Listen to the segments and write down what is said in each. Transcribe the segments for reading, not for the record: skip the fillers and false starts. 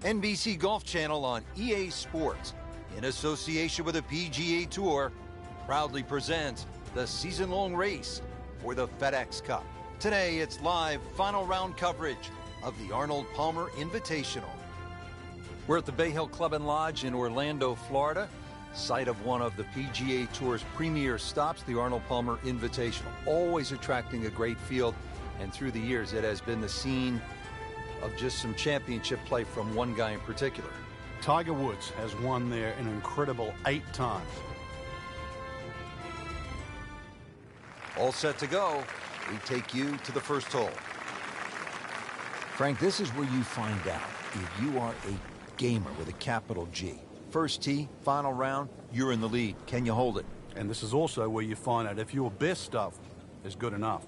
NBC Golf Channel on EA Sports, in association with the PGA Tour, proudly presents the season-long race for the FedEx Cup. Today, it's live final round coverage of the Arnold Palmer Invitational. We're at the Bay Hill Club and Lodge in Orlando, Florida, site of one of the PGA Tour's premier stops, the Arnold Palmer Invitational. Always attracting a great field, and through the years, it has been the scene of just some championship play from one guy in particular. Tiger Woods has won there an incredible 8 times. All set to go. We take you to the first hole. Frank, this is where you find out if you are a gamer with a capital G. First tee, final round, you're in the lead. Can you hold it? And this is also where you find out if your best stuff is good enough.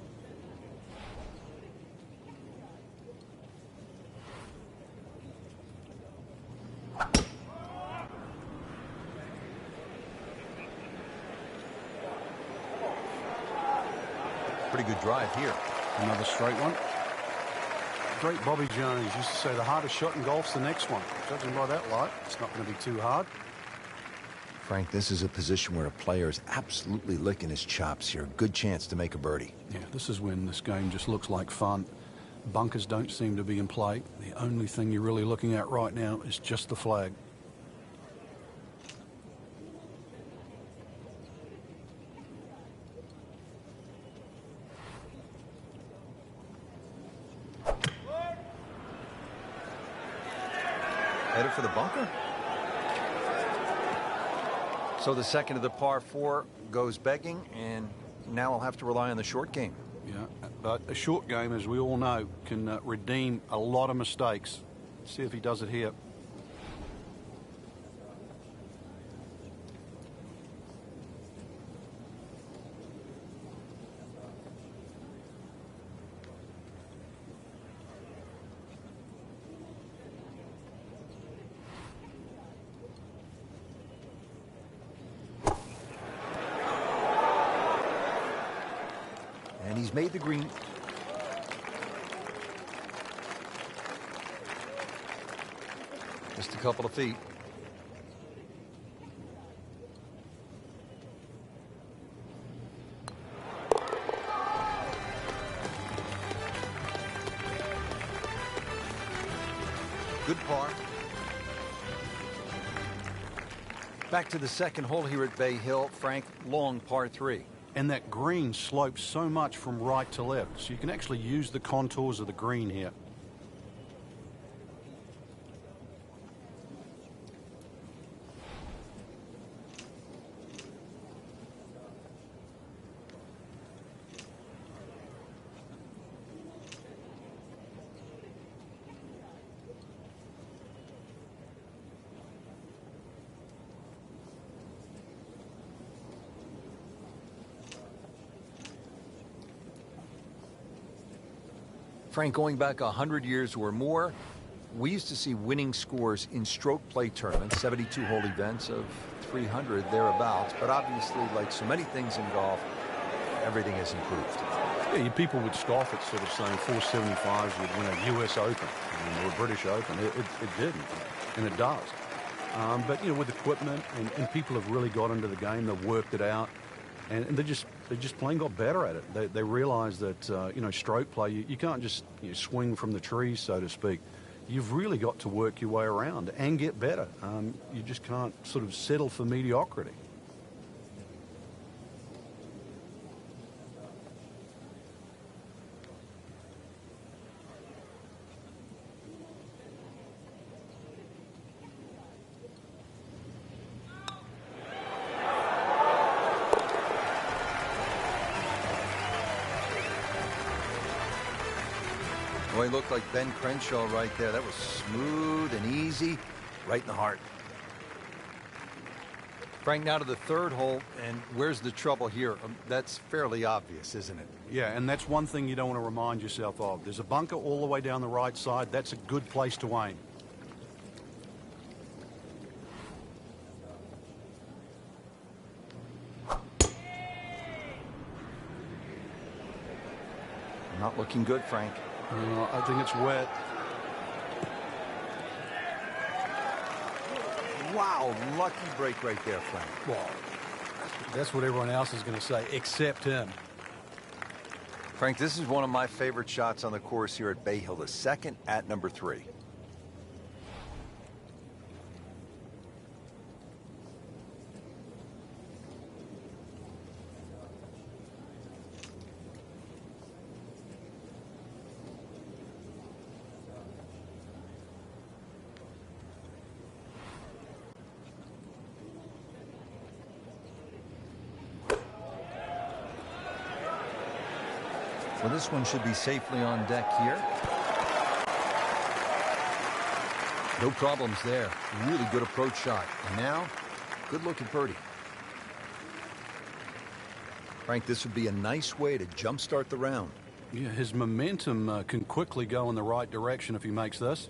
Pretty good drive here. Another straight one. Great Bobby Jones used to say the hardest shot in golf's the next one. Judging by that light, it's not going to be too hard. Frank, this is a position where a player is absolutely licking his chops here. Good chance to make a birdie. Yeah, this is when this game just looks like fun. Bunkers don't seem to be in play. The only thing you're really looking at right now is just the flag. Headed for the bunker. So the second of the par 4 goes begging, and now I'll have to rely on the short game. Yeah, but a short game, as we all know, can redeem a lot of mistakes. See if he does it here. And he's made the green. Just a couple of feet. Good par. Back to the second hole here at Bay Hill. Frank, long par 3. And that green slopes so much from right to left, so you can actually use the contours of the green here. Frank, going back 100 years or more, we used to see winning scores in stroke play tournaments, 72-hole events of 300 thereabouts. But obviously, like so many things in golf, everything has improved. Yeah, people would scoff at sort of saying 475s would win a U.S. Open or a British Open. It didn't, and it does. But, you know, with equipment, and people have really got into the game, they've worked it out. And they just plain got better at it. They realize that, you know, stroke play, you can't just swing from the trees, so to speak. You've really got to work your way around and get better. You just can't sort of settle for mediocrity. Boy, looked like Ben Crenshaw right there. That was smooth and easy, right in the heart. Frank, now to the third hole, and where's the trouble here? That's fairly obvious, isn't it? Yeah, and that's one thing you don't want to remind yourself of. There's a bunker all the way down the right side. That's a good place to aim. Not looking good, Frank. I think it's wet. Wow, lucky break right there, Frank. Well, that's what everyone else is going to say, except him. Frank, this is one of my favorite shots on the course here at Bay Hill, the second at number 3. Well, this one should be safely on deck here. No problems there. Really good approach shot. And now, good looking birdie. Frank, this would be a nice way to jumpstart the round. Yeah, his momentum can quickly go in the right direction if he makes this.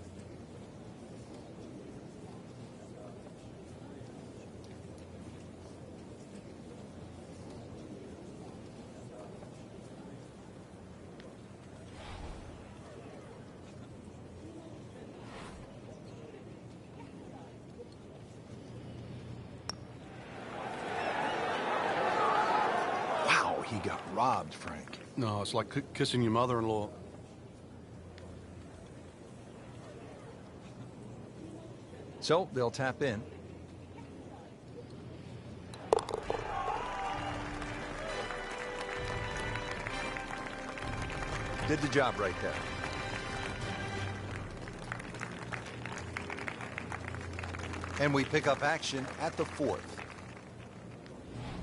He got robbed, Frank. No, it's like kissing your mother-in-law. So they'll tap in. Did the job right there. And we pick up action at the 4th.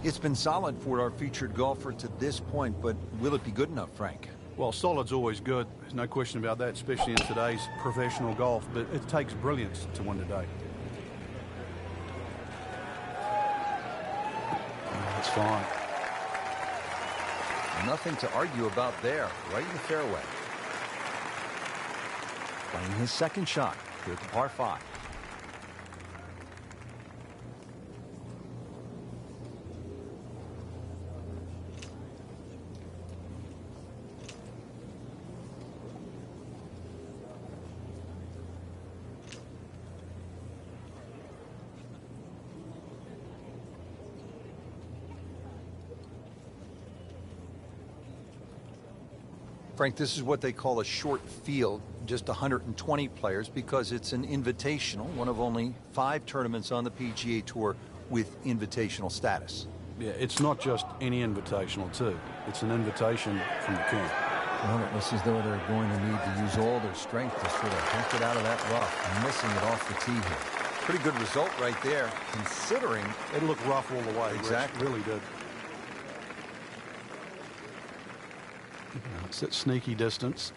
It's been solid for our featured golfer to this point, but will it be good enough, Frank? Well, solid's always good. There's no question about that, especially in today's professional golf, but it takes brilliance to win today. That's fine. Nothing to argue about there, right in the fairway. Playing his second shot here at the par 5. Frank, this is what they call a short field, just 120 players, because it's an invitational, one of only 5 tournaments on the PGA Tour with invitational status. Yeah, it's not just any invitational, too. It's an invitation from the king. Well, it looks as though they're going to need to use all their strength to sort of hunk it out of that rough, missing it off the tee here. Pretty good result right there, considering it looked rough all the way. Exactly. It really did. It's that sneaky distance.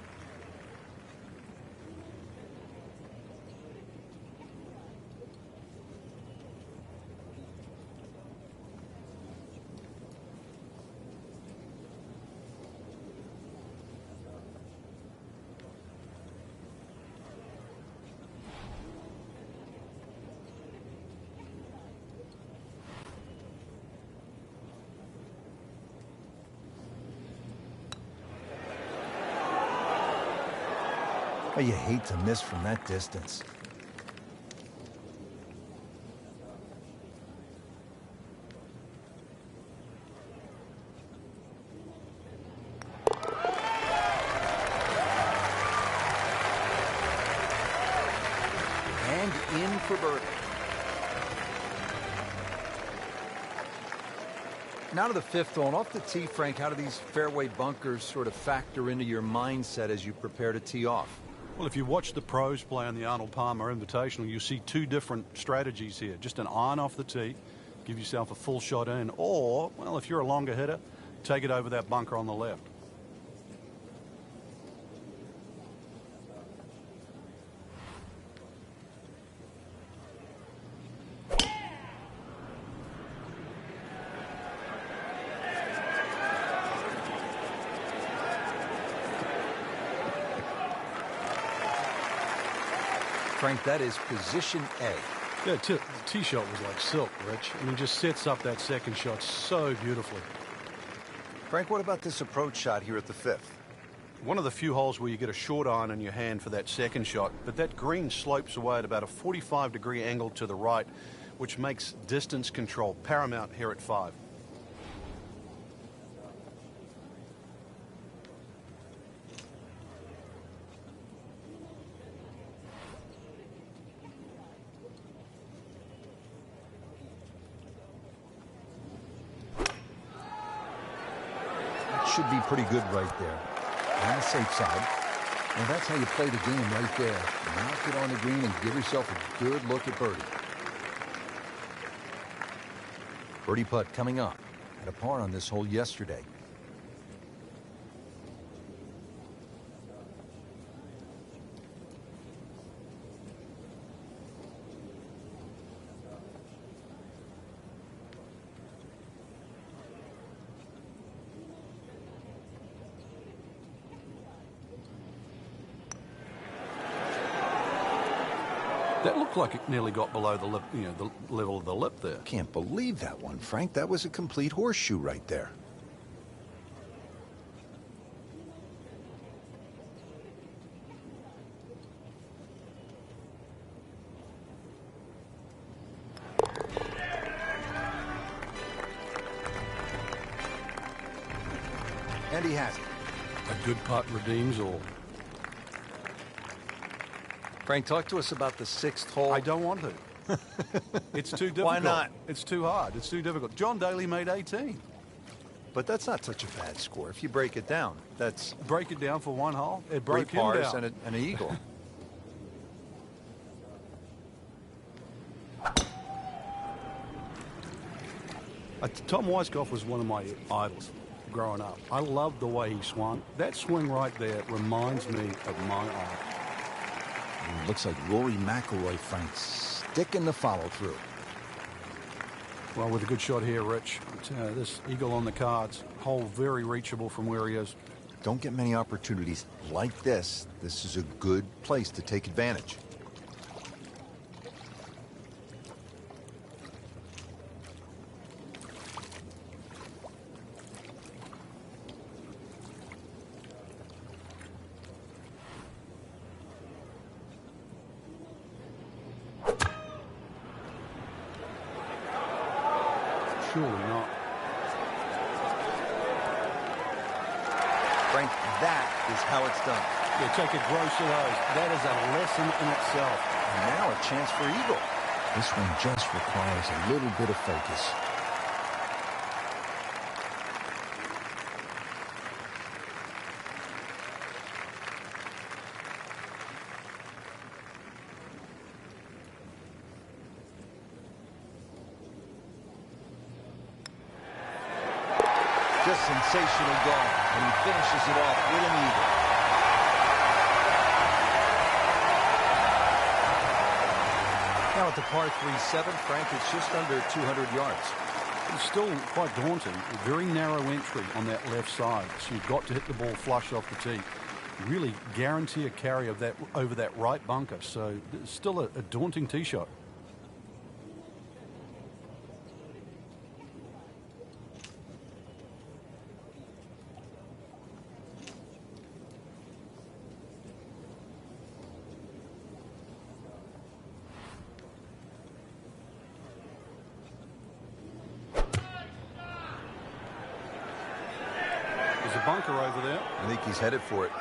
Oh, you hate to miss from that distance. And in for birdie. Now to the 5th hole, and off the tee, Frank, how do these fairway bunkers sort of factor into your mindset as you prepare to tee off? Well, if you watch the pros play on the Arnold Palmer Invitational, you see 2 different strategies here. Just an iron off the tee, give yourself a full shot in, or, well, if you're a longer hitter, take it over that bunker on the left. Frank, that is position A. Yeah, the tee shot was like silk, Rich. I mean, just sets up that second shot so beautifully. Frank, what about this approach shot here at the 5th? One of the few holes where you get a short iron in your hand for that second shot, but that green slopes away at about a 45-degree angle to the right, which makes distance control paramount here at 5. Should be pretty good right there. On the safe side. And that's how you play the game right there. Knock it on the green and give yourself a good look at birdie. Birdie putt coming up. Had a par on this hole yesterday. That looked like it nearly got below the lip, the level of the lip there. Can't believe that one, Frank. That was a complete horseshoe right there. And he has it. A good putt redeems all. Frank, talk to us about the 6th hole. I don't want to. It's too difficult. Why not? It's too hard. It's too difficult. John Daly made 18. But that's not such a bad score. If you break it down, that's... Break it down for one hole? It broke 3 him pars down. and an eagle. Tom Weiskopf was one of my idols growing up. I loved the way he swung. That swing right there reminds me of my idol. Looks like Rory McIlroy, Frank, sticking the follow-through. Well, with a good shot here, Rich. This eagle on the cards. Hole very reachable from where he is. Don't get many opportunities like this. This is a good place to take advantage. Surely not. Frank, that is how it's done. Yeah, take a gross of those. That is a lesson in itself. And now a chance for eagle. This one just requires a little bit of focus. Just sensational golf, and he finishes it off with an eagle. Now at the par 3-7, Frank, it's just under 200 yards. It's still quite daunting. A very narrow entry on that left side, so you've got to hit the ball flush off the tee. Really guarantee a carry of that over that right bunker, so it's still a daunting tee shot. There's a bunker over there. I think he's headed for it.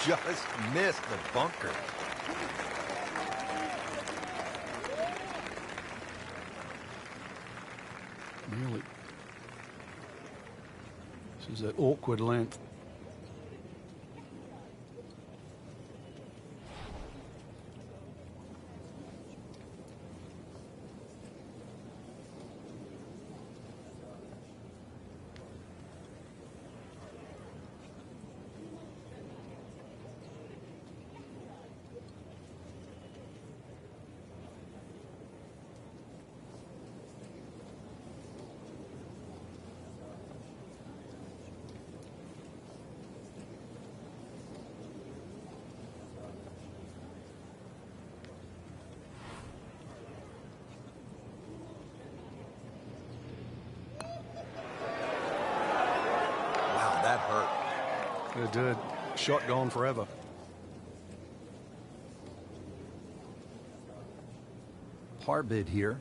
He just missed the bunker. Really. This is an awkward length. It did. Shot gone forever. Par bid here.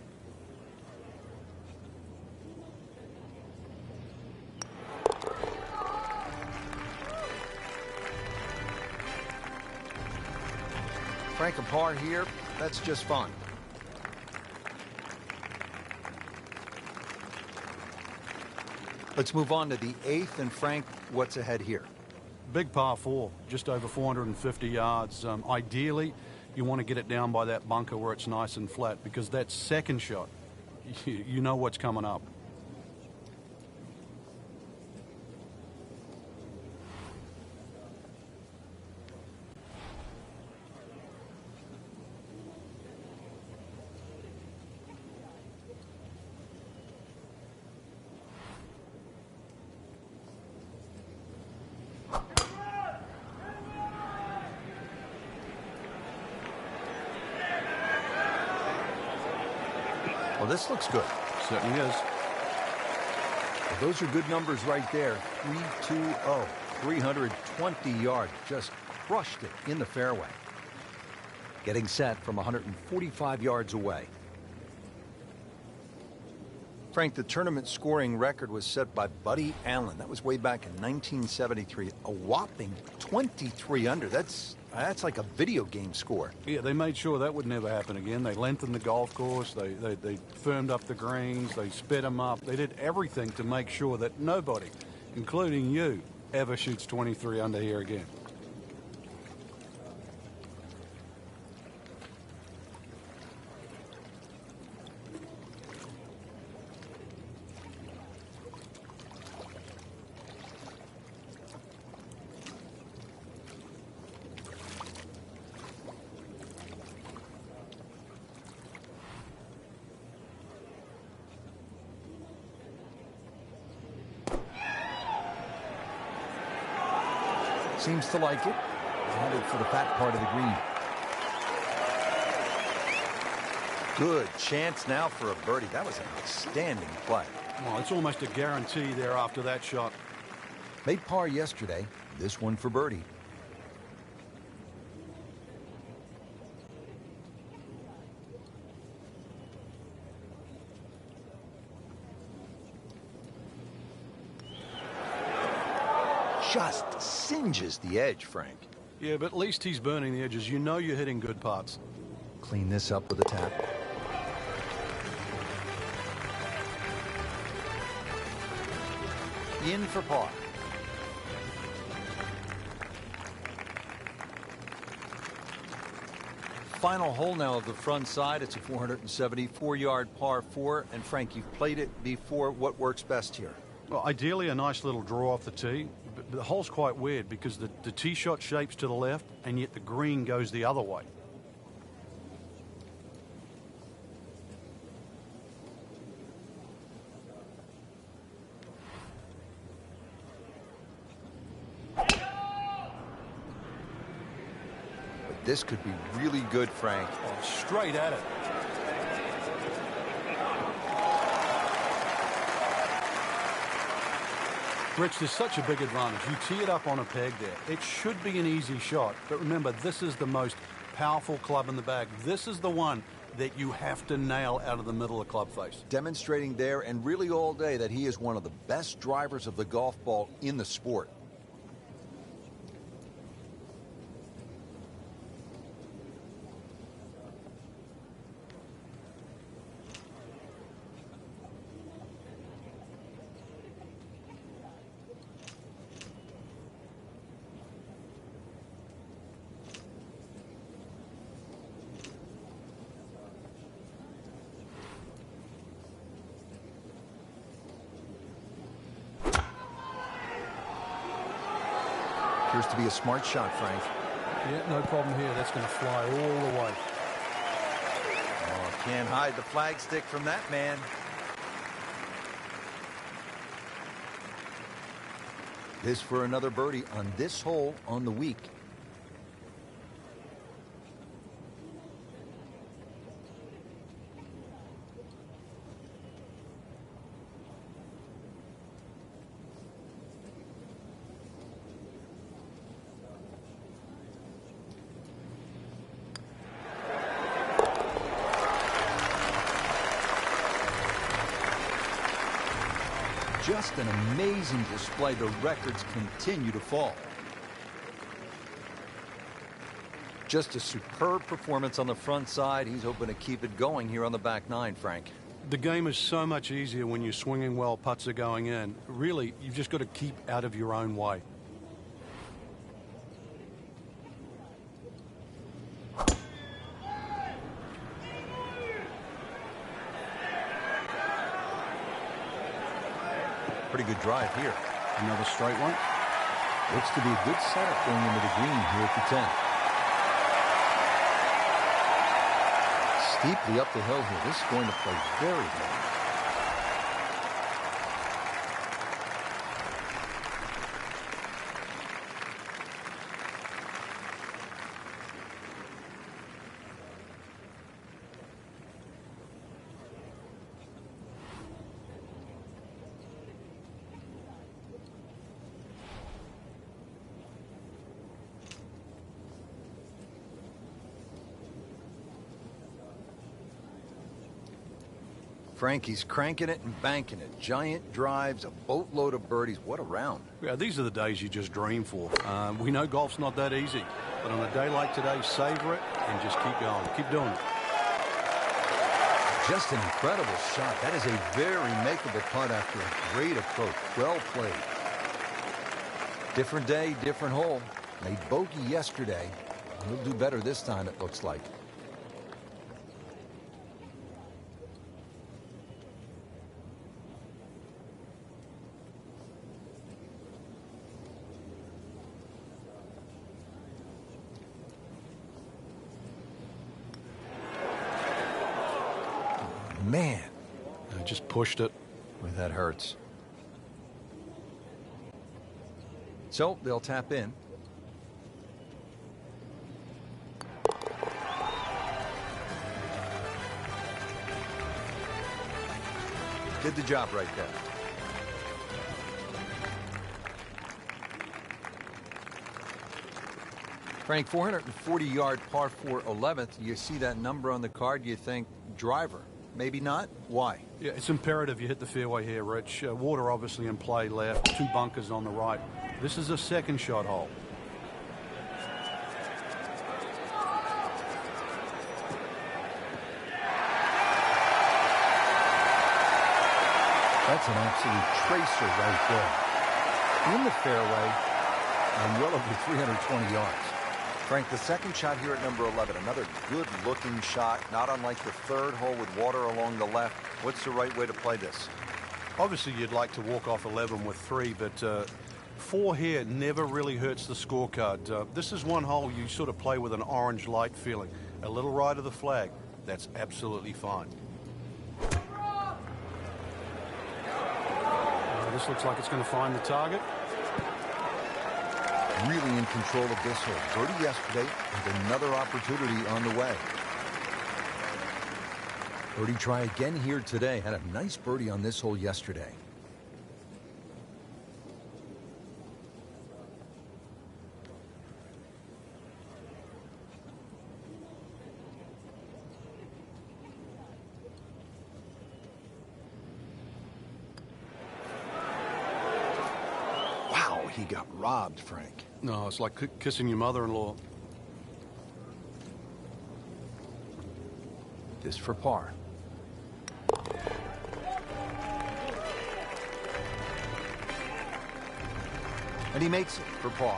Frank, a par here, that's just fine. Let's move on to the 8th, and Frank, what's ahead here? Big par 4, just over 450 yards. Ideally, you want to get it down by that bunker where it's nice and flat, because that second shot, you know what's coming up. Well, this looks good. Certainly is. Well, those are good numbers right there. 320, 320 yards. Just crushed it in the fairway. Getting set from 145 yards away. Frank, the tournament scoring record was set by Buddy Allen. That was way back in 1973. A whopping 23 under. That's like a video game score. Yeah, they made sure that would never happen again. They lengthened the golf course. They firmed up the greens. They sped them up. They did everything to make sure that nobody, including you, ever shoots 23 under here again. Seems to like it. Headed for the fat part of the green. Good chance now for a birdie. That was an outstanding play. Well, it's almost a guarantee there after that shot. Made par yesterday. This one for birdie. Just singes the edge, Frank. Yeah, but at least he's burning the edges. You know you're hitting good putts. Clean this up with a tap. In for par. Final hole now of the front side. It's a 474-yard par 4. And Frank, you've played it before. What works best here? Well, ideally a nice little draw off the tee. But the hole's quite weird because the tee shot shapes to the left and yet the green goes the other way. But this could be really good, Frank. Oh, straight at it. Rich, there's such a big advantage. You tee it up on a peg there. It should be an easy shot. But remember, this is the most powerful club in the bag. This is the one that you have to nail out of the middle of club face. Demonstrating there and really all day that he is one of the best drivers of the golf ball in the sport. Appears to be a smart shot, Frank. Yeah, no problem here. That's going to fly all the way. Oh, can't hide the flagstick from that man. This for another birdie on this hole on the week. Just an amazing display. The records continue to fall. Just a superb performance on the front side. He's hoping to keep it going here on the back nine, Frank. The game is so much easier when you're swinging well, putts are going in. Really, you've just got to keep out of your own way. Pretty good drive here. Another straight one. Looks to be a good setup going into the green here at the 10. Steeply up the hill here. This is going to play very long. Frankie's cranking it and banking it. Giant drives, a boatload of birdies. What a round. Yeah, these are the days you just dream for. We know golf's not that easy, but on a day like today, savor it and just keep going. Keep doing it. Just an incredible shot. That is a very makeable putt after a great approach. Well played. Different day, different hole. Made bogey yesterday. He'll do better this time, it looks like. Man, I just pushed it. Boy, that hurts. So they'll tap in. Did the job right there. Frank, 440-yard par 4 11th. You see that number on the card, you think driver. Maybe not. Why? Yeah, it's imperative you hit the fairway here, Rich. Water obviously in play left, 2 bunkers on the right. This is a second shot hole. That's an absolute tracer right there. In the fairway and well over 320 yards. Frank, the second shot here at number 11, another good-looking shot, not unlike the third hole with water along the left. What's the right way to play this? Obviously, you'd like to walk off 11 with 3, but 4 here never really hurts the scorecard. This is one hole you sort of play with an orange light feeling. A little right of the flag. That's absolutely fine. This looks like it's going to find the target. Really in control of this hole. Birdie yesterday and another opportunity on the way. Birdie try again here today. Had a nice birdie on this hole yesterday. Wow, he got robbed, Frank. No, it's like kissing your mother-in-law. This for par. And he makes it for par.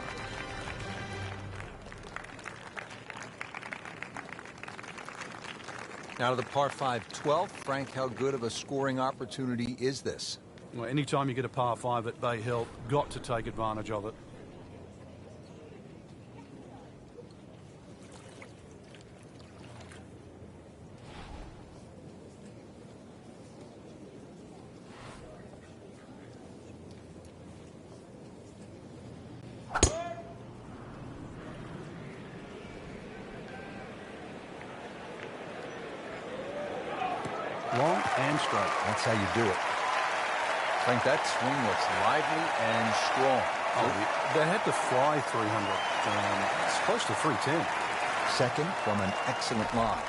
Now to the par 5 12th. Frank, how good of a scoring opportunity is this? Well, anytime you get a par 5 at Bay Hill, got to take advantage of it. Long and straight. That's how you do it. Frank, that swing looks lively and strong. Oh, they had to fly 300. It's close to 310. Second from an excellent line.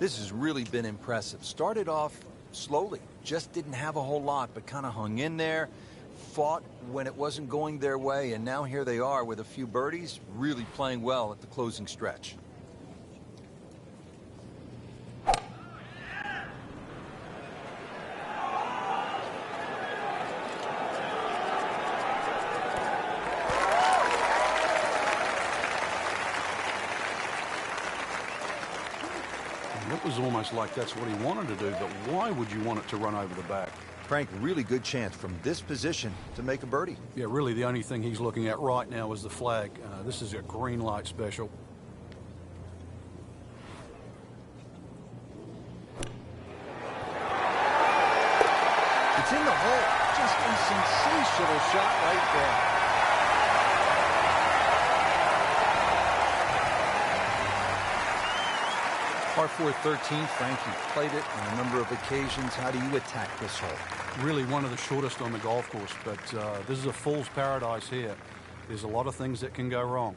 This has really been impressive. Started off slowly, just didn't have a whole lot, but kind of hung in there, fought when it wasn't going their way, and now here they are with a few birdies, really playing well at the closing stretch. It was almost like that's what he wanted to do, but why would you want it to run over the back? Frank, really good chance from this position to make a birdie. Yeah, really the only thing he's looking at right now is the flag. This is a green light special. It's in the hole. Just a sensational shot right there. Par 4 13th, Frank, you've played it on a number of occasions. How do you attack this hole? Really one of the shortest on the golf course, but this is a fool's paradise here. There's a lot of things that can go wrong.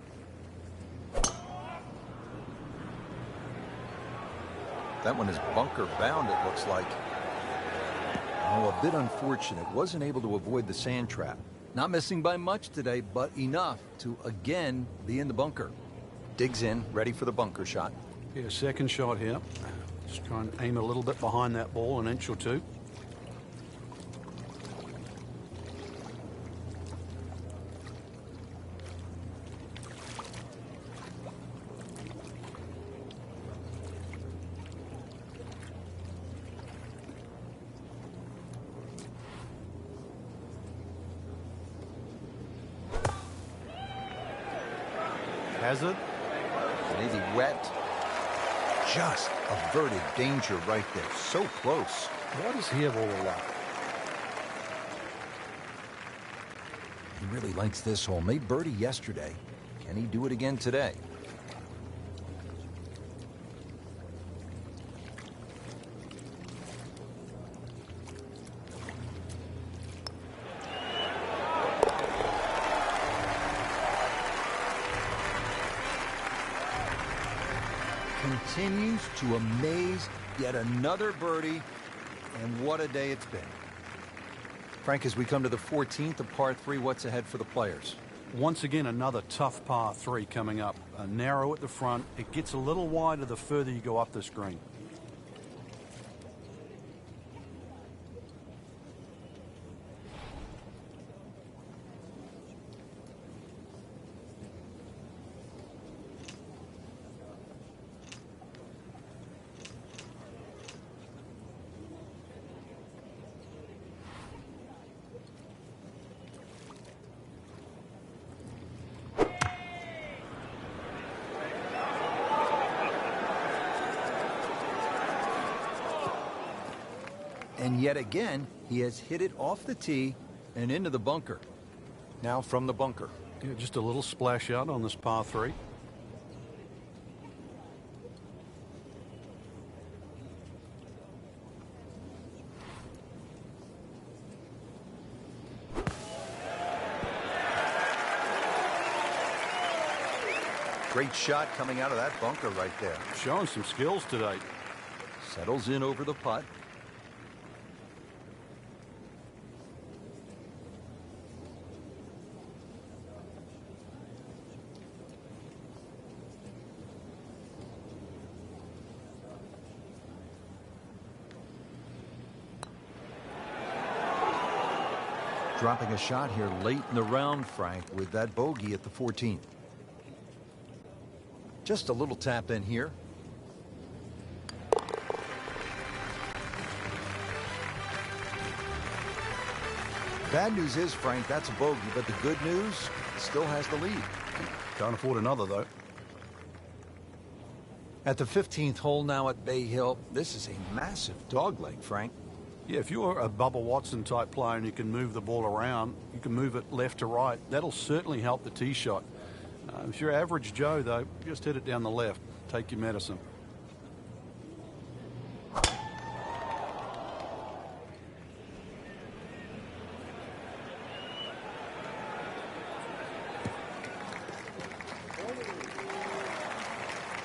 That one is bunker bound, it looks like. Oh, a bit unfortunate. Wasn't able to avoid the sand trap. Not missing by much today, but enough to again be in the bunker. Digs in, ready for the bunker shot. Yeah, second shot here. Just try and aim a little bit behind that ball, an inch or two. Hazard. Maybe wet. Just averted danger right there. So close. Why does he have all the luck? He really likes this hole. Made birdie yesterday. Can he do it again today? Continues to amaze. Yet another birdie, and what a day it's been. Frank, as we come to the 14th of par 3, what's ahead for the players? Once again, another tough par 3 coming up. Narrow at the front. It gets a little wider the further you go up this green. And yet again, he has hit it off the tee and into the bunker. Now from the bunker. Yeah, just a little splash out on this par 3. Great shot coming out of that bunker right there. Showing some skills today. Settles in over the putt. Dropping a shot here late in the round, Frank, with that bogey at the 14th. Just a little tap in here. Bad news is, Frank, that's a bogey, but the good news, still has the lead. Can't afford another, though. At the 15th hole now at Bay Hill, this is a massive dogleg, Frank. Yeah, if you're a Bubba Watson type player and you can move the ball around, you can move it left to right, that'll certainly help the tee shot. If you're average Joe, though, just hit it down the left. Take your medicine.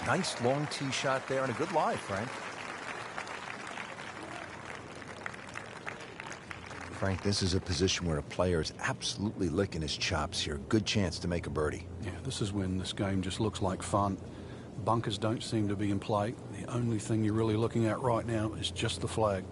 Nice long tee shot there and a good lie, Frank. Frank, this is a position where a player is absolutely licking his chops here. Good chance to make a birdie. Yeah, this is when this game just looks like fun. Bunkers don't seem to be in play. The only thing you're really looking at right now is just the flag.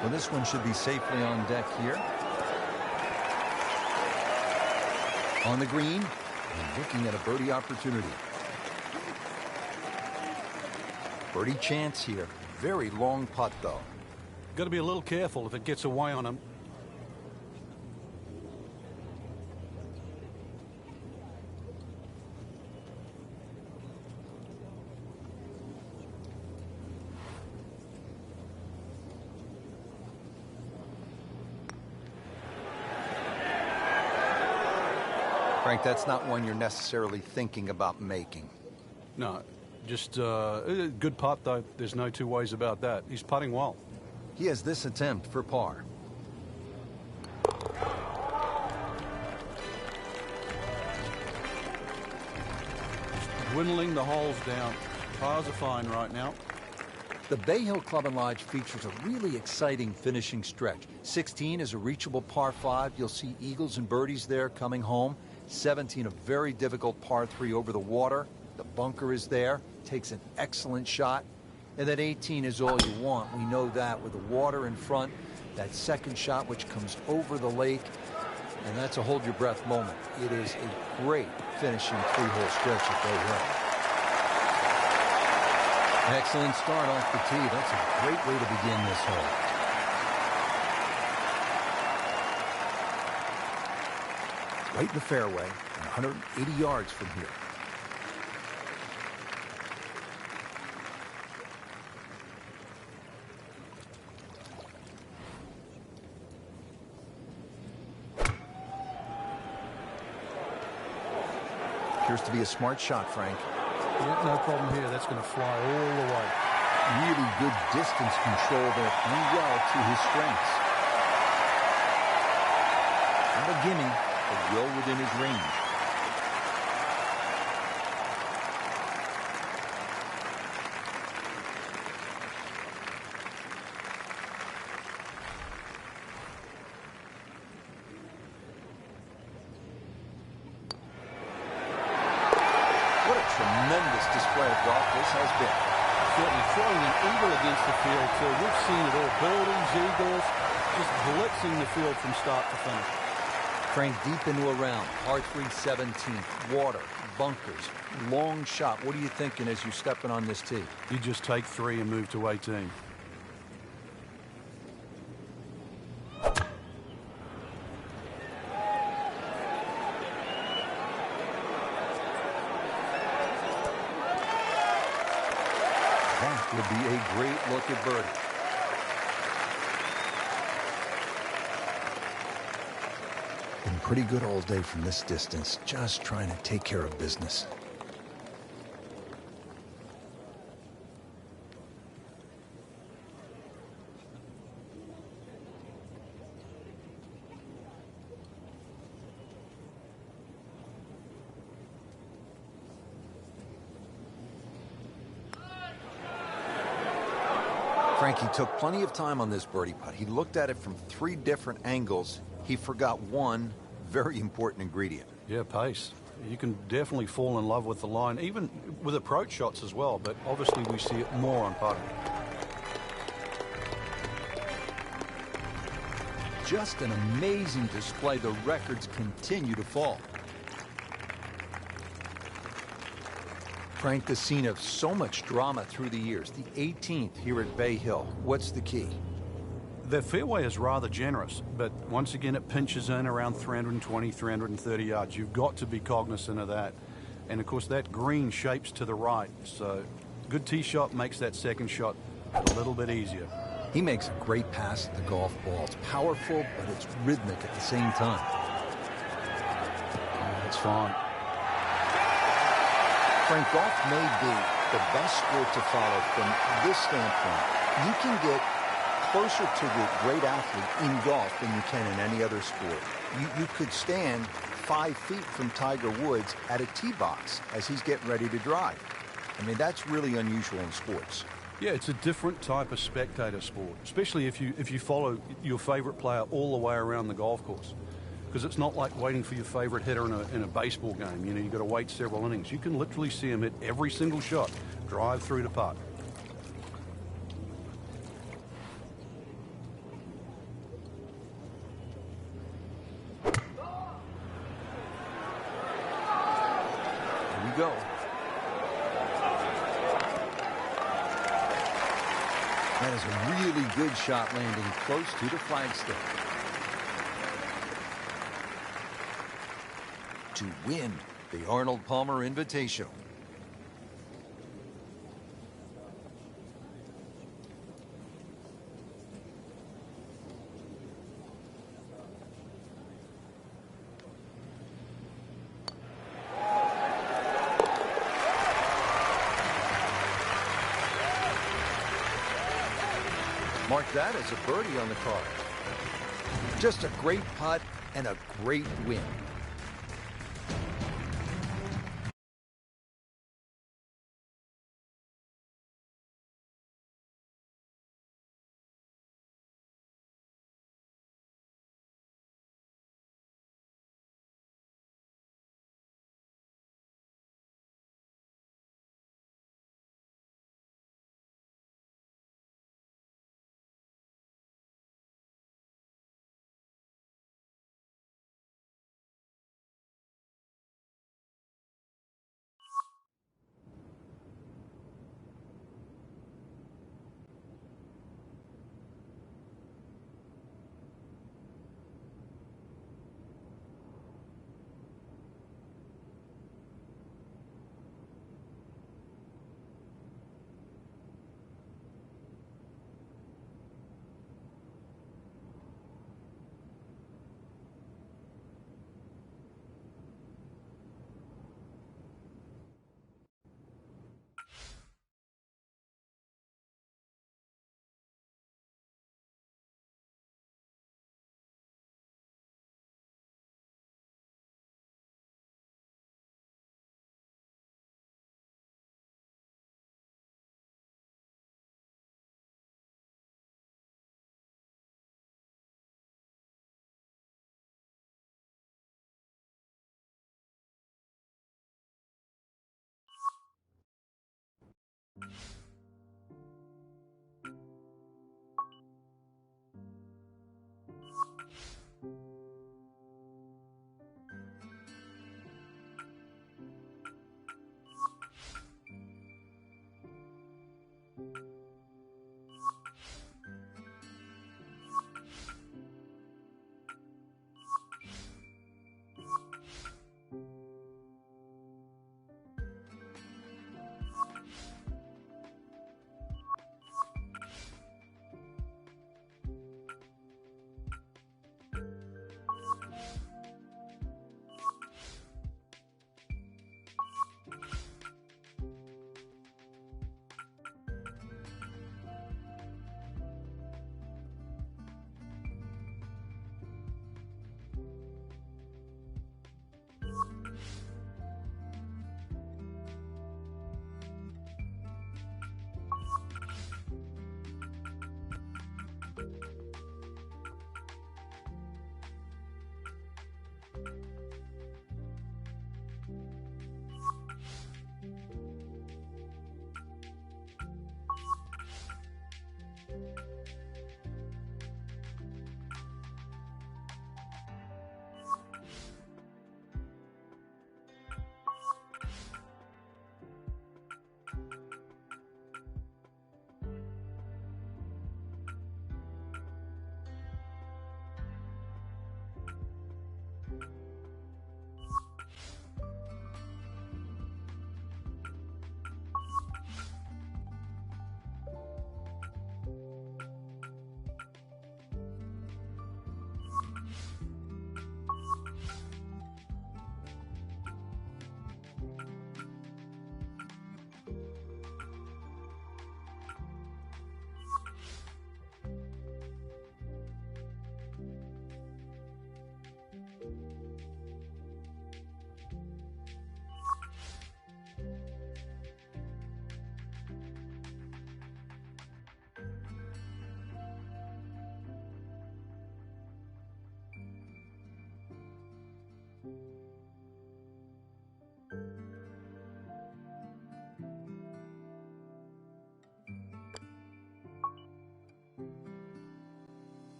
Well, this one should be safely on deck here. On the green, and looking at a birdie opportunity. Birdie chance here. Very long putt, though. Got to be a little careful if it gets away on him. Frank, that's not one you're necessarily thinking about making. No, just a good putt, though. There's no two ways about that. He's putting well. He has this attempt for par. Dwindling the holes down. Pars are fine right now. The Bay Hill Club and Lodge features a really exciting finishing stretch. 16 is a reachable par 5. You'll see eagles and birdies there coming home. 17, a very difficult par 3 over the water. The bunker is there. Takes an excellent shot. And then 18 is all you want. We know that with the water in front. That second shot which comes over the lake. And that's a hold your breath moment. It is a great finishing 3-hole stretch at Bay Hill. Excellent start off the tee. That's a great way to begin this hole. Right in the fairway, 180 yards from here. Appears to be a smart shot, Frank. Yeah, no problem here. That's going to fly all the way. Really good distance control there, playing well to his strengths. Not a gimme, but well within his range. What a tremendous display of golf this has been. Certainly throwing an eagle against the field, too. We've seen it all. Birdies, eagles, just blitzing the field from start to finish. Frank, deep into a round, par 3 17th, water, bunkers, long shot. What are you thinking as you're stepping on this tee? You just take 3 and move to 18. That would be a great look at birdie. Been pretty good all day from this distance, just trying to take care of business. Frankie took plenty of time on this birdie putt. He looked at it from 3 different angles. He forgot one very important ingredient. Yeah, pace. You can definitely fall in love with the line, even with approach shots as well, but obviously we see it more on putting. Just an amazing display. The records continue to fall. Frank, the scene of so much drama through the years. The 18th here at Bay Hill. What's the key? The fairway is rather generous, but once again it pinches in around 320, 330 yards. You've got to be cognizant of that. And of course that green shapes to the right, so good tee shot makes that second shot a little bit easier. He makes a great pass at the golf ball. It's powerful, but it's rhythmic at the same time. That's fine. Frank, golf may be the best sport to follow from this standpoint. You can get closer to the great athlete in golf than you can in any other sport. You could stand 5 feet from Tiger Woods at a tee box as he's getting ready to drive. I mean, that's really unusual in sports. Yeah, it's a different type of spectator sport, especially if you follow your favorite player all the way around the golf course. Because it's not like waiting for your favorite hitter in a baseball game. You know, you've got to wait several innings. You can literally see him hit every single shot, drive through the putt. Here we go. That is a really good shot landing close to the flagstick. To win the Arnold Palmer Invitational. Mark that as a birdie on the card. Just a great putt and a great win.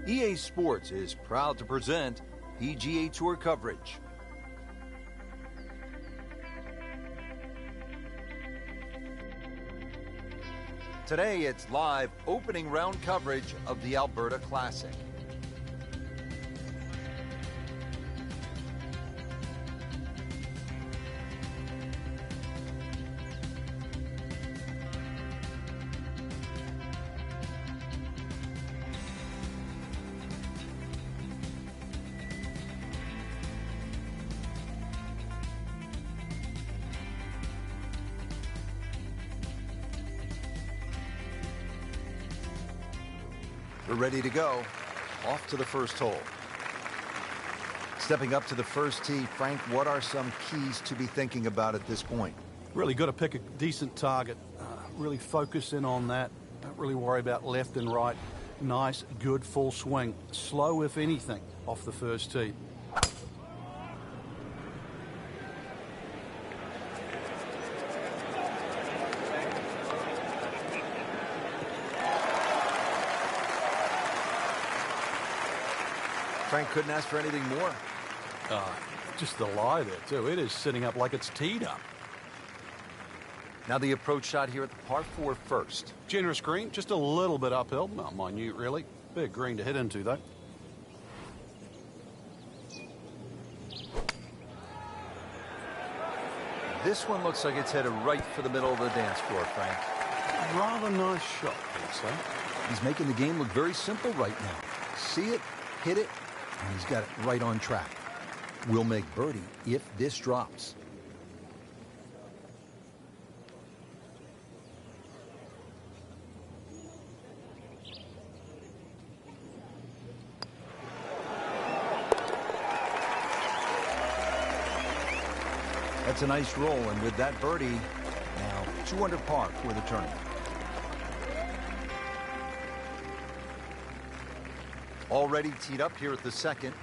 EA Sports is proud to present PGA Tour coverage. Today it's live opening round coverage of the Alberta Classic. We're ready to go. Off to the first hole. Stepping up to the first tee, Frank, what are some keys to be thinking about at this point? Really got to pick a decent target. Really focus in on that. Don't really worry about left and right. Nice, good full swing. Slow, if anything, off the first tee. Frank couldn't ask for anything more. Just the lie there, too. It is sitting up like it's teed up. Now the approach shot here at the par 4 first. Generous green, just a little bit uphill. Not minute, really. Big green to hit into, though. This one looks like it's headed right for the middle of the dance floor, Frank. Rather nice shot, I'd say. He's making the game look very simple right now. See it, hit it, and he's got it right on track. We'll make birdie if this drops. That's a nice roll, and with that birdie, now 2 under par for the tournament. Already teed up here at the second.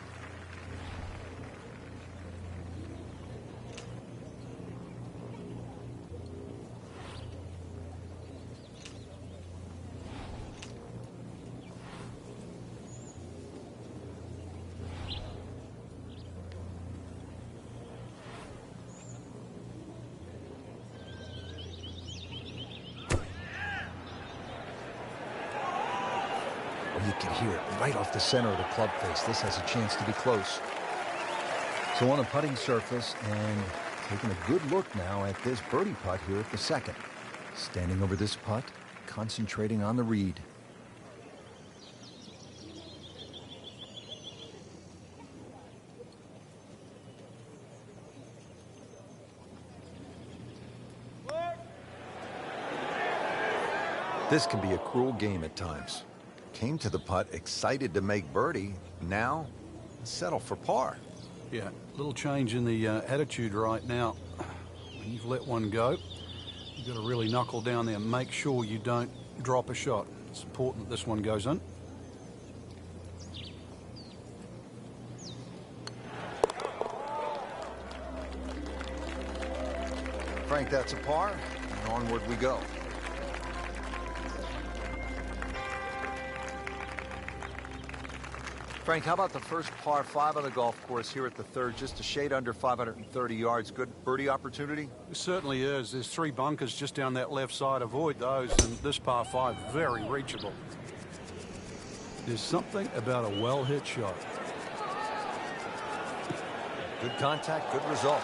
You can hear it right off the center of the club face. This has a chance to be close. So on a putting surface, and taking a good look now at this birdie putt here at the second. Standing over this putt, concentrating on the read. This can be a cruel game at times. Came to the putt excited to make birdie. Now, settle for par. Yeah, little change in the attitude right now. When you've let one go, you've got to really knuckle down there and make sure you don't drop a shot. It's important that this one goes in. Frank, that's a par, and onward we go. Frank, how about the first par 5 on the golf course here at the third, just a shade under 530 yards. Good birdie opportunity? It certainly is. There's 3 bunkers just down that left side. Avoid those, and this par 5, very reachable. There's something about a well-hit shot. Good contact, good result.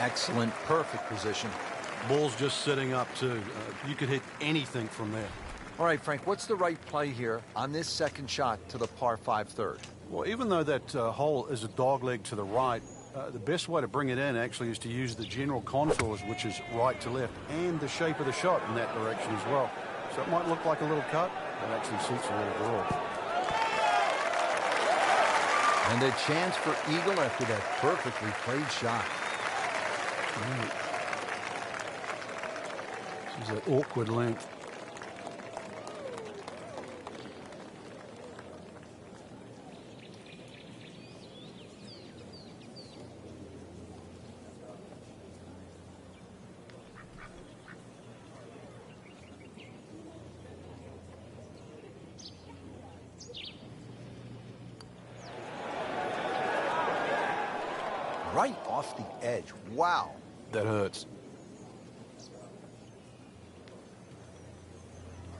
Excellent, perfect position. Ball's just sitting up, too. You could hit anything from there. All right, Frank, what's the right play here on this second shot to the par 5 third? Well, even though that hole is a dogleg to the right, the best way to bring it in actually is to use the general contours, which is right to left, and the shape of the shot in that direction as well. So it might look like a little cut, but it actually suits a little draw. And a chance for eagle after that perfectly played shot. This is an awkward length. Right off the edge. Wow. That hurts.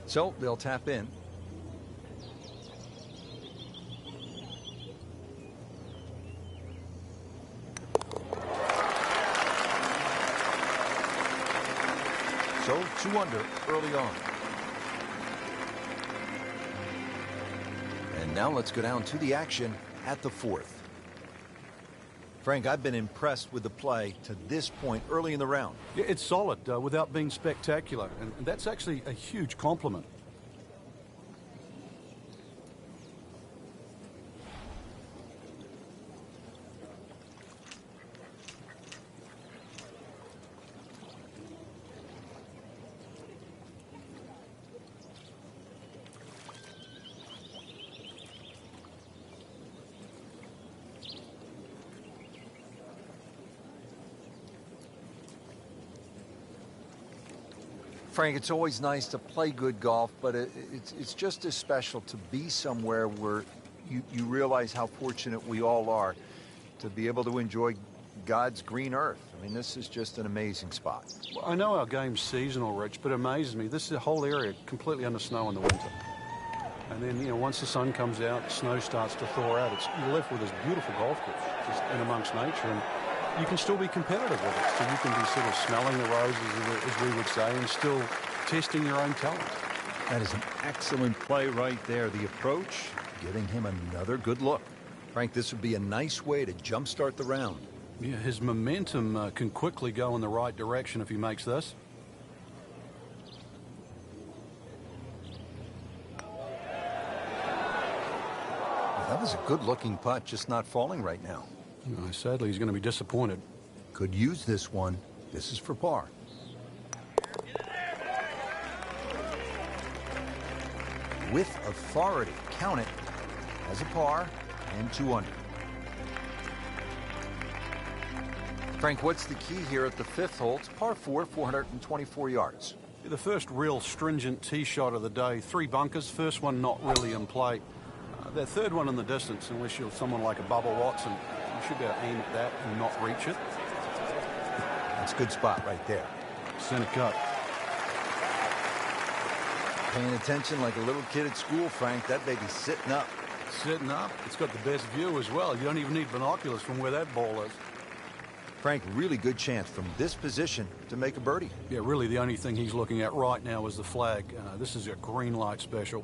So they'll tap in. So 2 under early on. And now let's go down to the action at the 4th. Frank, I've been impressed with the play to this point early in the round. Yeah, it's solid without being spectacular, and that's actually a huge compliment. Frank, it's always nice to play good golf, but it's just as special to be somewhere where you realize how fortunate we all are to be able to enjoy God's green earth. I mean, this is just an amazing spot. Well, I know our game's seasonal, Rich, but it amazes me. This is a whole area completely under snow in the winter. And then, you know, once the sun comes out, snow starts to thaw out. You're left with this beautiful golf course just in amongst nature, and you can still be competitive with it. So you can be sort of smelling the roses, as we would say, and still testing your own talent. That is an excellent play right there. The approach, giving him another good look. Frank, this would be a nice way to jumpstart the round. Yeah, his momentum can quickly go in the right direction if he makes this. That was a good-looking putt, just not falling right now. Sadly, he's going to be disappointed. Could use this one. This is for par. With authority, count it as a par and 2 under. Frank, what's the key here at the 5th hole? It's par 4, 424 yards. The first real stringent tee shot of the day. 3 bunkers, first one not really in play. That third one in the distance, unless you're someone like a Bubba Watson, you should be able to aim at that and not reach it. That's a good spot right there. Center cut. Paying attention like a little kid at school, Frank. That baby's sitting up. Sitting up. It's got the best view as well. You don't even need binoculars from where that ball is. Frank, really good chance from this position to make a birdie. Yeah, really the only thing he's looking at right now is the flag. This is a green light special.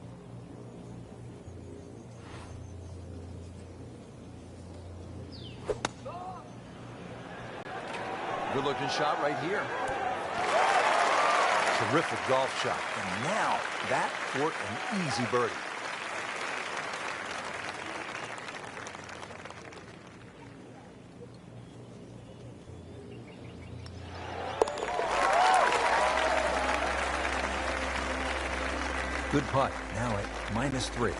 Good-looking shot right here. Terrific golf shot. And now that for an easy birdie. Good putt. Now at -3.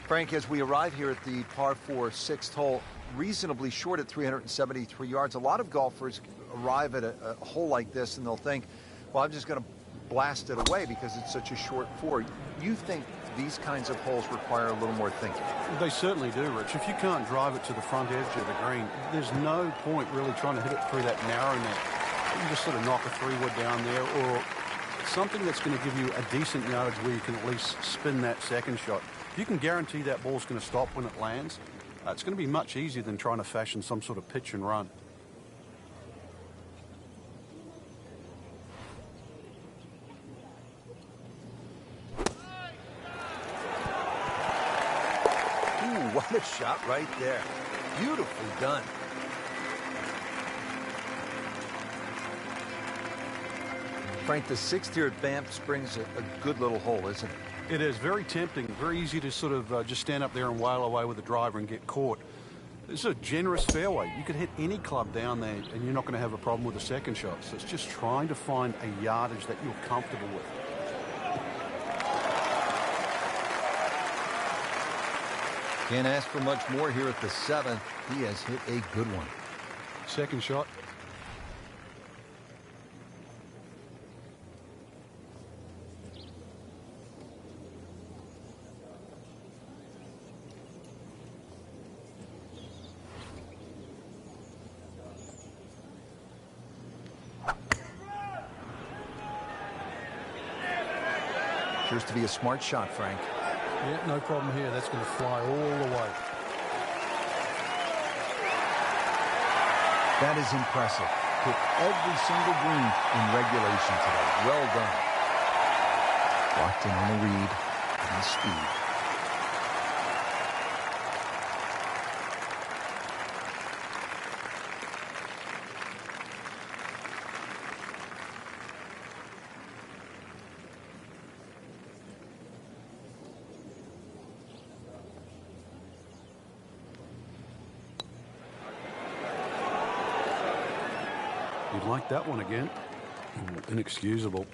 Frank, as we arrive here at the par 4 6th hole, reasonably short at 373 yards, a lot of golfers arrive at a hole like this and they'll think, well, I'm just going to blast it away because it's such a short 4. You think these kinds of holes require a little more thinking? They certainly do, Rich. If you can't drive it to the front edge of the green, there's no point really trying to hit it through that narrow net. You can just sort of knock a 3-wood down there, or something that's going to give you a decent yardage where you can at least spin that second shot. If you can guarantee that ball's going to stop when it lands, it's going to be much easier than trying to fashion some sort of pitch and run. Ooh, what a shot right there. Beautifully done. Frank, the 6th here at Banff Springs, a good little hole, isn't it? It is very tempting, very easy to sort of just stand up there and wail away with the driver and get caught. This is a generous fairway. You could hit any club down there and you're not going to have a problem with the second shot. So it's just trying to find a yardage that you're comfortable with. Can't ask for much more here at the 7th. He has hit a good one. Second shot. Appears to be a smart shot, Frank. Yeah, no problem here. That's going to fly all the way. That is impressive. Hit every single green in regulation today. Well done. Locked in on the read and the speed. You'd like that one again. Inexcusable.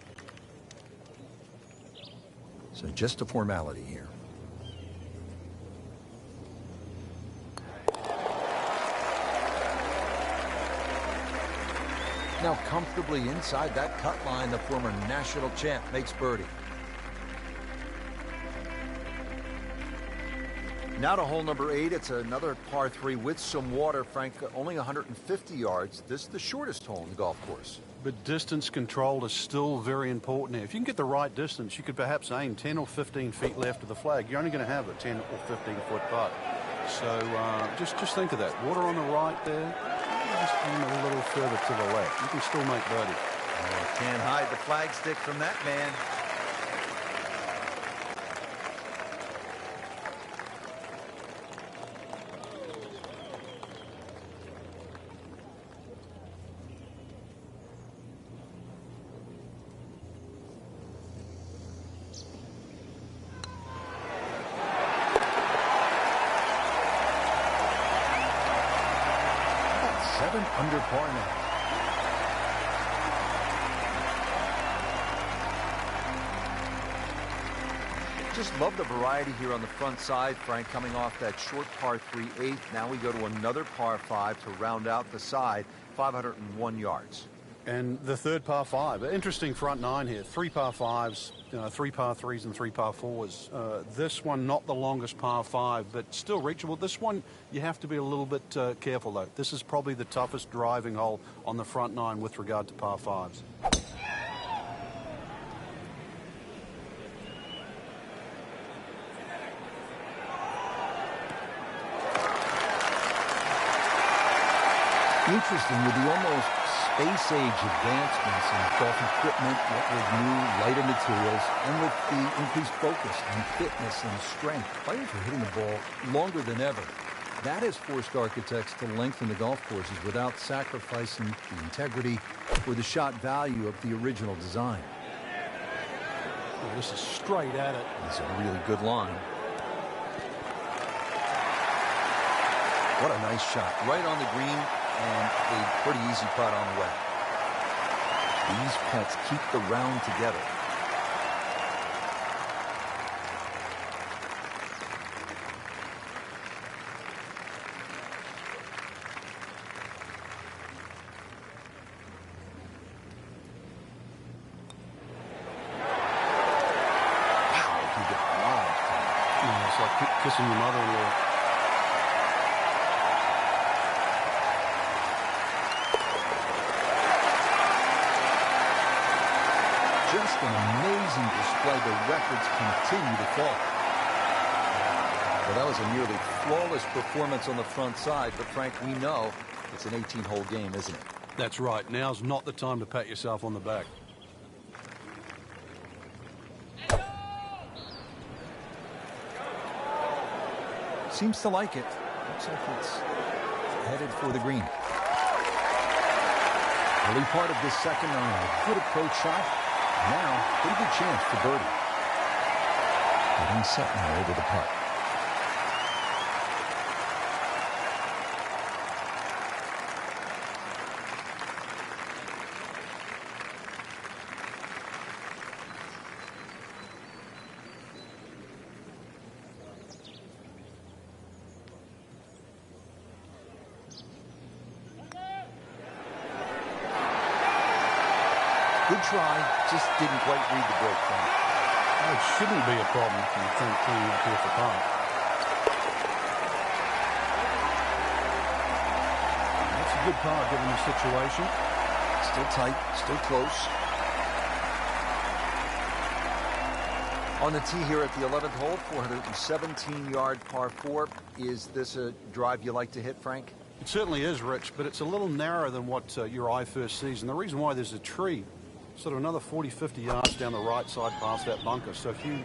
So just a formality here. Now comfortably inside that cut line, the former national champ makes birdie. Now to hole number 8. It's another par 3 with some water. Frank, only 150 yards. This is the shortest hole in the golf course. But distance control is still very important here. If you can get the right distance, you could perhaps aim 10 or 15 feet left of the flag. You're only going to have a 10 or 15-foot putt. So just think of that. Water on the right there. Just aim a little further to the left. You can still make birdie. Oh, can't hide the flagstick from that man. Under par now. Just love the variety here on the front side, Frank, coming off that short par 3/8. Now we go to another par 5 to round out the side, 501 yards. And the third par 5, interesting front 9 here. 3 par 5s, 3 par 3s and 3 par 4s. This one not the longest par 5, but still reachable. This one you have to be a little bit careful though. This is probably the toughest driving hole on the front 9 with regard to par 5s. Interesting with the almost space-age advancements in golf equipment, what with new, lighter materials, and with the increased focus on fitness and strength, players are hitting the ball longer than ever. That has forced architects to lengthen the golf courses without sacrificing the integrity or the shot value of the original design. Oh, this is straight at it. It's a really good line. What a nice shot. Right on the green and a pretty easy putt on the way. These putts keep the round together. Wow, he got lobbed. Yeah, it's like kissing your mother-in-law. Just an amazing display. The records continue to fall. Well, that was a nearly flawless performance on the front side, but Frank, we know it's an 18-hole game, isn't it? That's right. Now's not the time to pat yourself on the back. Seems to like it. Looks like it's headed for the green. Early part of this second round, a good approach shot. Now, pretty good chance for birdie. Getting set now over the putt. Good try, just didn't quite read the break point. Oh, it shouldn't be a problem if you think cleaning up here for par. That's a good par given the situation. Still tight, still close. On the tee here at the 11th hole, 417-yard par 4. Is this a drive you like to hit, Frank? It certainly is, Rich, but it's a little narrower than what your eye first sees. And the reason why, there's a tree sort of another 40, 50 yards down the right side past that bunker. So if you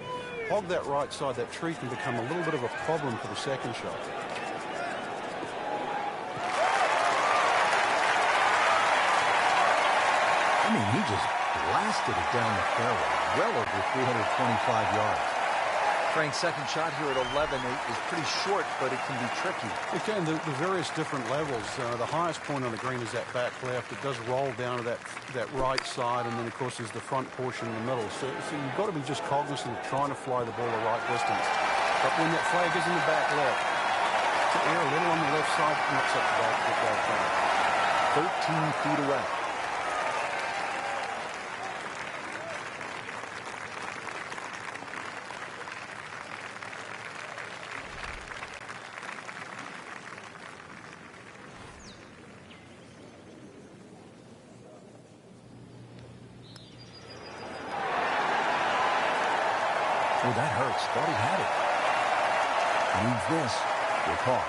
hog that right side, that tree can become a little bit of a problem for the second shot. I mean, he just blasted it down the fairway, well over 325 yards. Frank's second shot here at 11 is pretty short, but it can be tricky. Again, the various different levels. The highest point on the green is that back left. It does roll down to that right side, and then, of course, there's the front portion in the middle. So you've got to be just cognizant of trying to fly the ball the right distance. But when that flag is in the back left, to err a little on the left side, knocks up the back, get that down. 13 feet away. Oh, that hurts. Thought he had it. Needs this. Your call.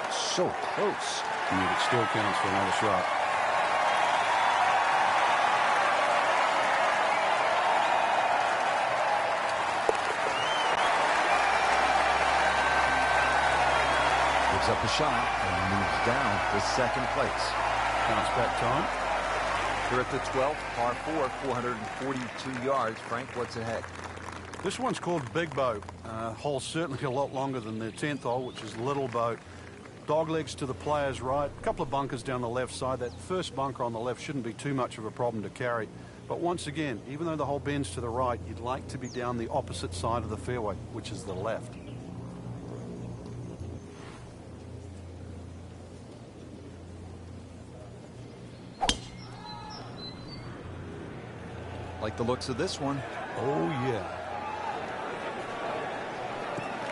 So close. And it still counts for another shot. Gives up a shot and moves down to second place. Bounce back time. Here at the 12th, par 4, 442 yards. Frank, what's ahead? This one's called Big Boat. Hole's certainly a lot longer than the 10th hole, which is Little Boat. Dog legs to the player's right. A couple of bunkers down the left side. That first bunker on the left shouldn't be too much of a problem to carry. But once again, even though the hole bends to the right, you'd like to be down the opposite side of the fairway, which is the left. Like the looks of this one. Oh, yeah.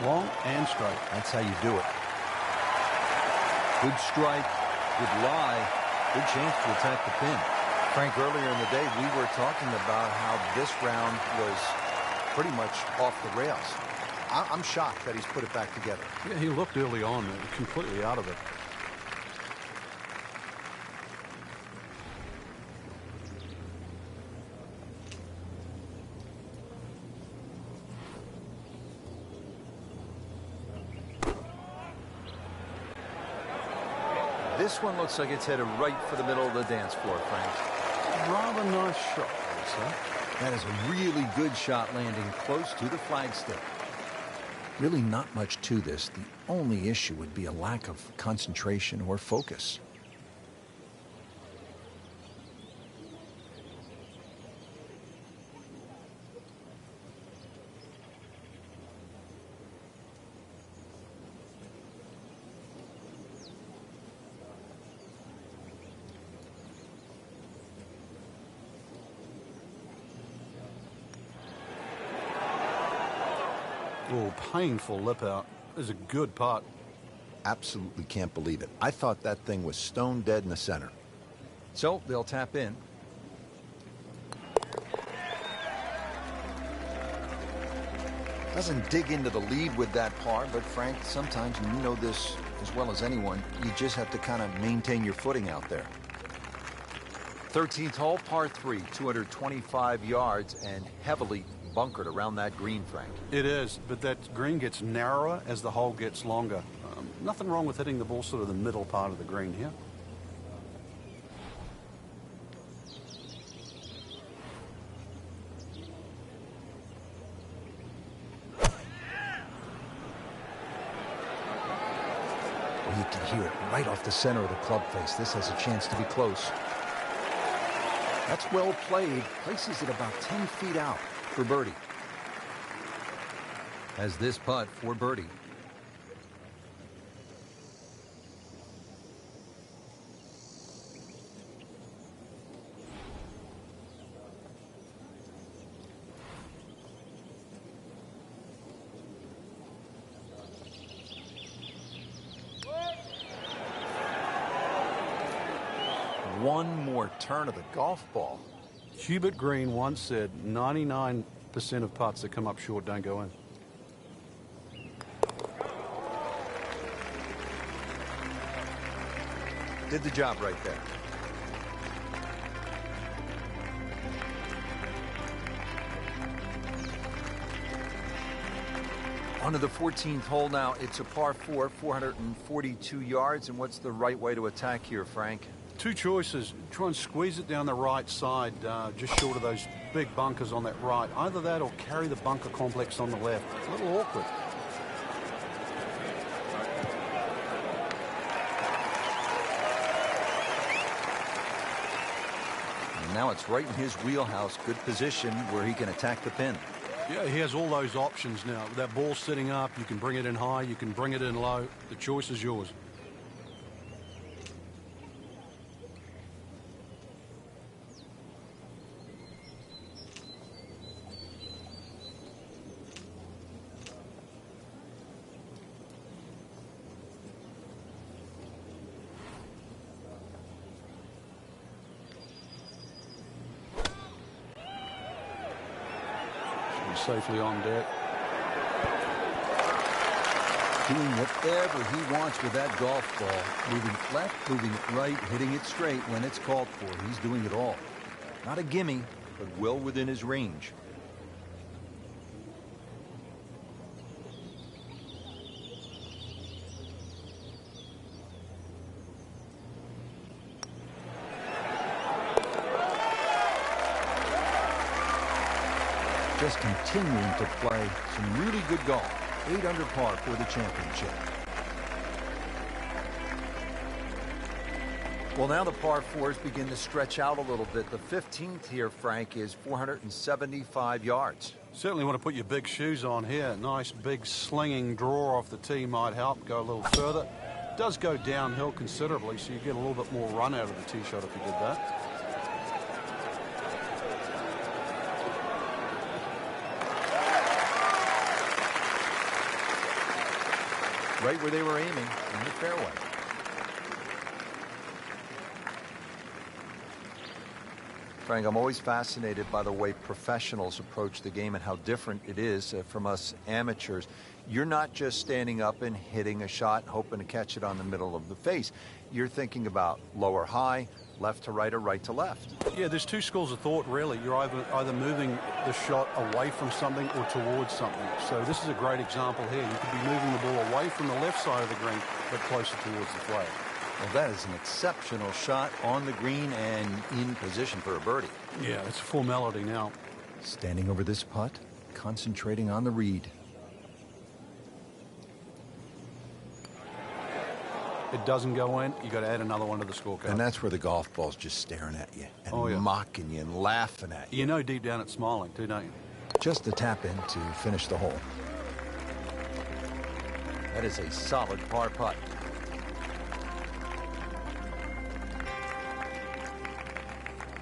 Long and straight. That's how you do it. Good strike, good lie, good chance to attack the pin. Frank, earlier in the day, we were talking about how this round was pretty much off the rails. I'm shocked that he's put it back together. Yeah, he looked early on completely out of it. This one looks like it's headed right for the middle of the dance floor, Frank. Rather nice shot, I would say. That is a really good shot landing close to the flagstick. Really not much to this. The only issue would be a lack of concentration or focus. Oh, painful lip out. This is a good putt. Absolutely can't believe it. I thought that thing was stone dead in the center. So they'll tap in. Doesn't dig into the lead with that par, but Frank, sometimes, and you know this as well as anyone, you just have to kind of maintain your footing out there. 13th hole, par 3, 225 yards and heavily bunkered around that green, Frank. It is, but that green gets narrower as the hole gets longer. Nothing wrong with hitting the ball sort of the middle part of the green here. Well, you can hear it right off the center of the club face. This has a chance to be close. That's well played. Places it about 10 feet out for birdie. As this putt for birdie. One more turn of the golf ball. Hubert Green once said 99% of putts that come up short don't go in. Did the job right there. On to the 14th hole now. It's a par 4, 442 yards. And what's the right way to attack here, Frank? Two choices. Try and squeeze it down the right side, just short of those big bunkers on that right. Either that or carry the bunker complex on the left. It's a little awkward. And now it's right in his wheelhouse. Good position where he can attack the pin. Yeah, he has all those options now. With that ball sitting up, you can bring it in high, you can bring it in low. The choice is yours. safely on deck. Doing whatever he wants with that golf ball. Moving it left, moving it right, hitting it straight when it's called for. He's doing it all. Not a gimme, but well within his range. Just continuing to play some really good golf. 8 under par for the championship. Well, now the par 4s begin to stretch out a little bit. The 15th here, Frank, is 475 yards. Certainly want to put your big shoes on here. Nice big slinging draw off the tee might help go a little further. It does go downhill considerably, so you get a little bit more run out of the tee shot if you did that. Right where they were aiming, in the fairway. Frank, I'm always fascinated by the way professionals approach the game and how different it is from us amateurs. You're not just standing up and hitting a shot, hoping to catch it on the middle of the face. You're thinking about low or high, left to right or right to left. Yeah, there's two schools of thought, really. You're either moving the shot away from something or towards something. So this is a great example here. You could be moving the ball away from the left side of the green, but closer towards the flag. Well, that is an exceptional shot on the green and in position for a birdie. Yeah, it's a formality now. Standing over this putt, concentrating on the read. It doesn't go in, you got to add another one to the scorecard. And that's where the golf ball's just staring at you and mocking you and laughing at you. You know deep down it's smiling too, don't you? Just a tap in to finish the hole. That is a solid par putt.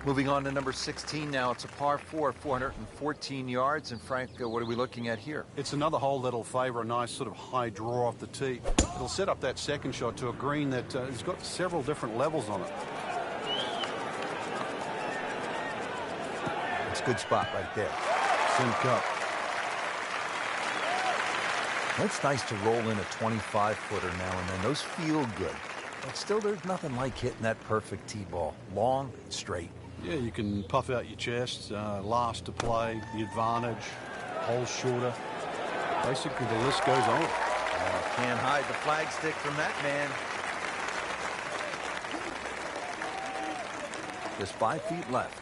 Moving on to number 16 now. It's a par 4, 414 yards. And Frank, what are we looking at here? It's another hole that'll favor a nice sort of high draw off the tee. It'll set up that second shot to a green that has got several different levels on it. It's a good spot right there. Sync up. It's nice to roll in a 25-footer now and then. Those feel good. But still, there's nothing like hitting that perfect tee ball. Long and straight. Yeah, you can puff out your chest, last to play, the advantage, hole shorter. Basically, the list goes on. Can't hide the flagstick from that man. Just 5 feet left.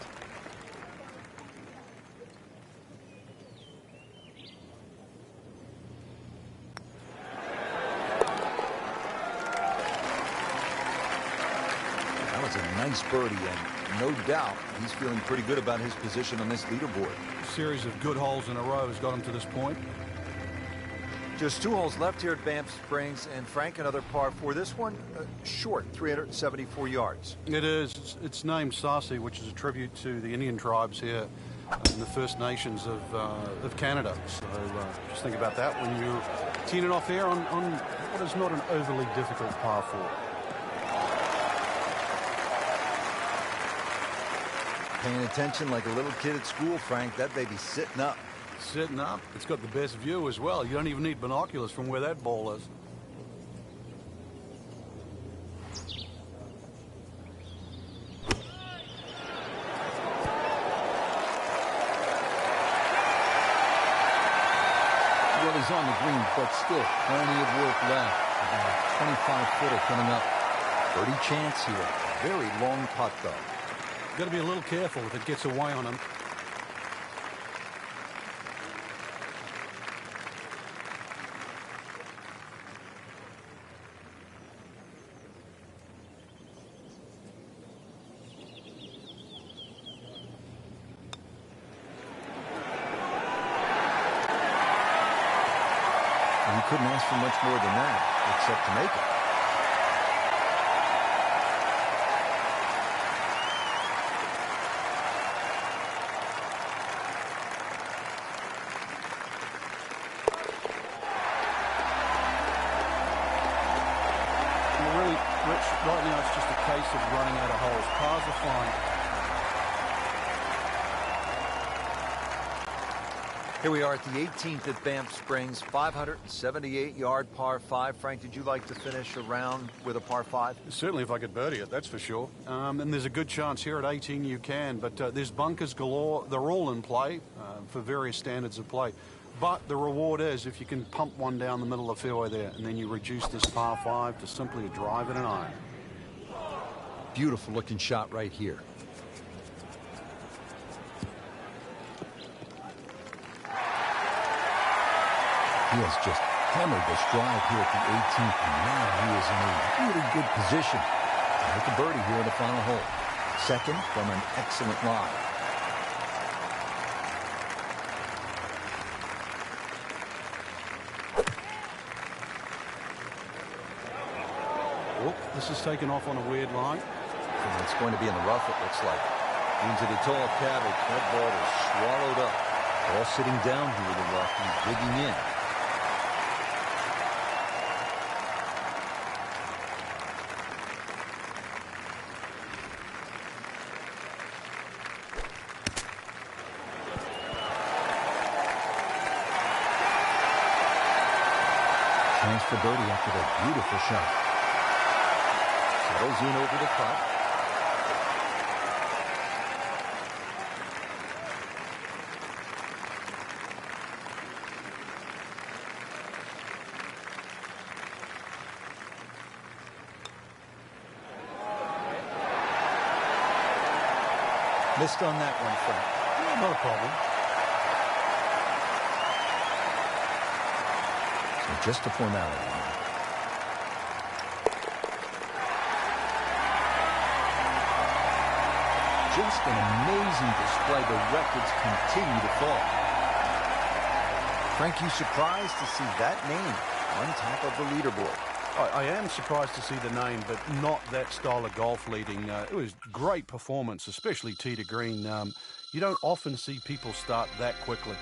That was a nice birdie, and no doubt he's feeling pretty good about his position on this leaderboard. A series of good holes in a row has got him to this point. Just 2 holes left here at Banff Springs, and Frank, another par 4. This one short, 374 yards. It is. It's named Sarsi, which is a tribute to the Indian tribes here in the First Nations of Canada. So just think about that when you're teeing it off here on what is not an overly difficult par 4. Paying attention like a little kid at school, Frank. That baby's sitting up. Sitting up. It's got the best view as well. You don't even need binoculars from where that ball is. Well, he's on the green, but still plenty of work left. About a 25-footer coming up. Birdie chance here. Very long putt, though. Got to be a little careful if it gets away on him. You couldn't ask for much more than that, except to make it. Really, Rich, right now it's just a case of running out of holes. Pars are fine. Here we are at the 18th at Banff Springs, 578-yard par 5. Frank, did you like to finish a round with a par 5? Certainly if I could birdie it, that's for sure. And there's a good chance here at 18 you can, but there's bunkers galore. They're all in play for various standards of play. But the reward is if you can pump one down the middle of the fairway there, and then you reduce this par 5 to simply a drive and an iron. Beautiful looking shot right here. He has just hammered this drive here at the 18th, and now he is in a really good position to make a birdie here in the final hole. Second from an excellent lie. Oh, this is taken off on a weird line. And it's going to be in the rough, it looks like. Into the tall cabbage. That ball is swallowed up. Ball sitting down here in the rough and digging in. Chance for birdie after that beautiful shot. Settles in over the putt. Missed on that one, Frank. Yeah, not a problem. So just a formality. Just an amazing display. The records continue to fall. Frank, you surprised to see that name on top of the leaderboard? I am surprised to see the name, but not that style of golf leading. It was great performance, especially tee to green. You don't often see people start that quickly.